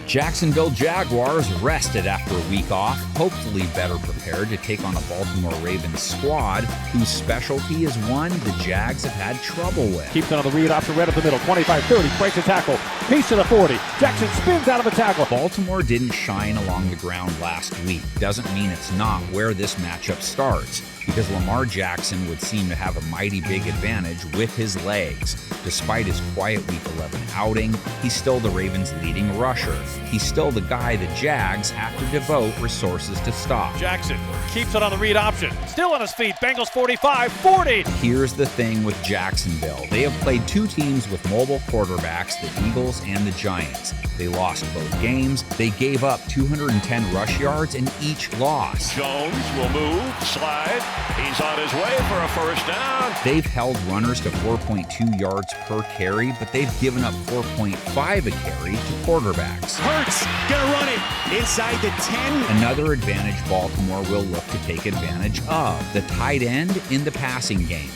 Jacksonville Jaguars rested after a week off, hopefully better prepared to take on a Baltimore Ravens squad whose specialty is one the Jags have had trouble with. Keeps it on the read option right up the middle, 25-30, breaks a tackle, piece to the 40. Jackson spins out of a tackle. Baltimore didn't shine along the ground last week. Doesn't mean it's not where this matchup starts, because Lamar Jackson would seem to have a mighty big advantage with his legs. Despite his quiet Week 11 outing, he's still the Ravens' leading rusher. He's still the guy the Jags have to devote resources to stop. Jackson keeps it on the read option. Still on his feet. Bengals 45-40. Here's the thing with Jacksonville. They have played two teams with mobile quarterbacks, the Eagles and the Giants. They lost both games. They gave up 210 rush yards in each loss. Jones will move, slide. He's on his way for a first down. They've held runners to 4.2 yards per carry, but they've given up 4.5 a carry to quarterbacks. Hurts, gonna run it inside the 10. Another advantage Baltimore will look to take advantage of, the tight end in the passing game.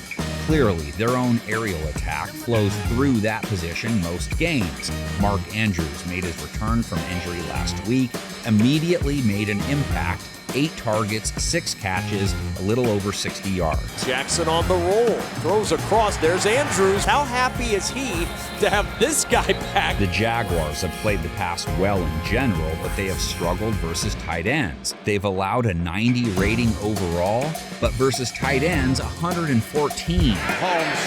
Clearly, their own aerial attack flows through that position most games. Mark Andrews made his return from injury last week, immediately made an impact. 8 targets, 6 catches, a little over 60 yards. Jackson on the roll, throws across, there's Andrews. How happy is he to have this guy back? The Jaguars have played the pass well in general, but they have struggled versus tight ends. They've allowed a 90 rating overall, but versus tight ends, 114. Holmes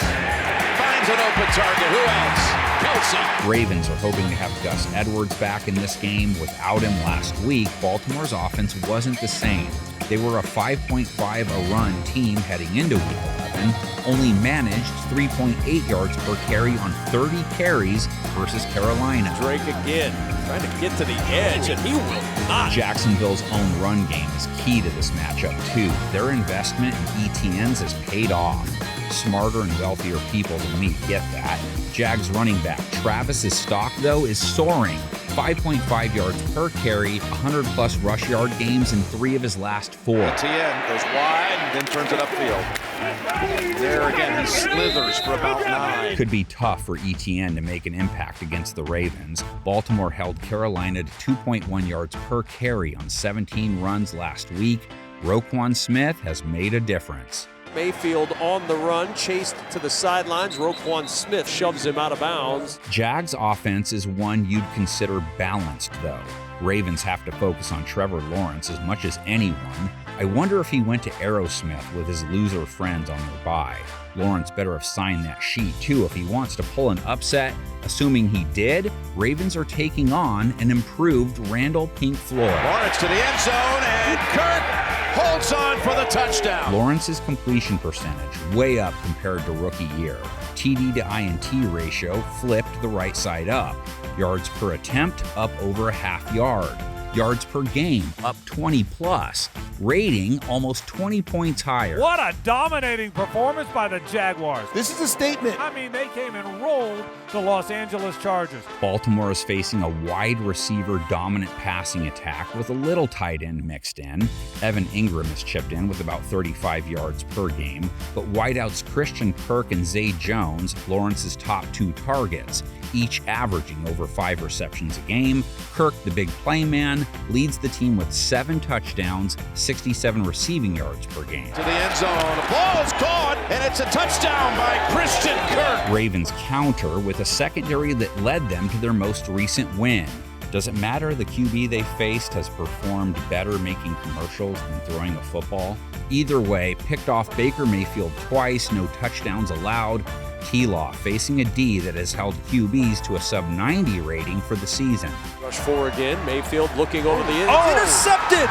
finds an open target. Who else? Kelsey. Ravens are hoping to have Gus Edwards back in this game. Without him last week, Baltimore's offense wasn't the same. They were a 5.5 a run team heading into Week 11, only managed 3.8 yards per carry on 30 carries versus Carolina. Drake again, trying to get to the edge, and he will not. Jacksonville's own run game is key to this matchup, too. Their investment in ETNs has paid off. Smarter and wealthier people than me get that. Jags running back Travis's stock, though, is soaring. 5.5 yards per carry, 100-plus rush yard games in 3 of his last 4. ETN goes wide and then turns it upfield. There again, he slithers for about 9. Could be tough for ETN to make an impact against the Ravens. Baltimore held Carolina to 2.1 yards per carry on 17 runs last week. Roquan Smith has made a difference. Mayfield on the run, chased to the sidelines. Roquan Smith shoves him out of bounds. Jags' offense is one you'd consider balanced, though. Ravens have to focus on Trevor Lawrence as much as anyone. I wonder if he went to Aerosmith with his loser friends on their bye. Lawrence better have signed that sheet, too, if he wants to pull an upset. Assuming he did, Ravens are taking on an improved Randall Pink Floyd. Lawrence to the end zone, and Kirk holds on for the touchdown. Lawrence's completion percentage way up compared to rookie year. TD to INT ratio flipped the right side up. Yards per attempt up over a half yard. Yards per game up 20 plus. Rating almost 20 points higher. What a dominating performance by the Jaguars. This is a statement. I mean, they came and rolled the Los Angeles Chargers. Baltimore is facing a wide receiver dominant passing attack with a little tight end mixed in. Evan Ingram has chipped in with about 35 yards per game, but wideouts Christian Kirk and Zay Jones, Lawrence's top 2 targets, each averaging over 5 receptions a game. Kirk, the big play man, leads the team with 7 touchdowns, 67 receiving yards per game. To the end zone, the ball is caught, and it's a touchdown by Christian Kirk. Ravens counter with a secondary that led them to their most recent win. Does it matter the QB they faced has performed better making commercials than throwing a football? Either way, picked off Baker Mayfield twice, no touchdowns allowed. T-Law facing a D that has held QBs to a sub-90 rating for the season. Rush 4 again, Mayfield looking over the end. Intercepted!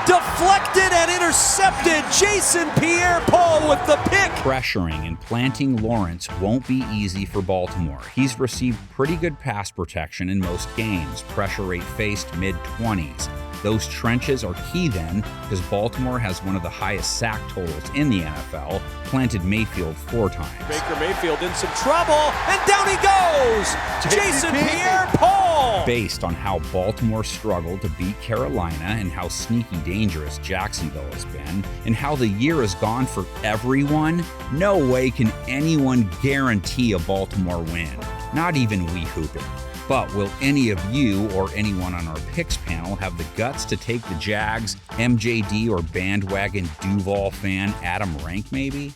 Deflected and intercepted. Jason Pierre-Paul with the pick. Pressuring and planting Lawrence won't be easy for Baltimore. He's received pretty good pass protection in most games. Pressure rate faced mid-20s. Those trenches are key then, because Baltimore has one of the highest sack totals in the NFL, planted Mayfield 4 times. Baker Mayfield in some trouble, and down he goes! Jason Pierre-Paul! Based on how Baltimore struggled to beat Carolina and how sneaky dangerous Jacksonville has been, and how the year has gone for everyone, no way can anyone guarantee a Baltimore win. Not even We Hoopin'. But will any of you or anyone on our picks panel have the guts to take the Jags, MJD, or bandwagon Duval fan Adam Rank maybe?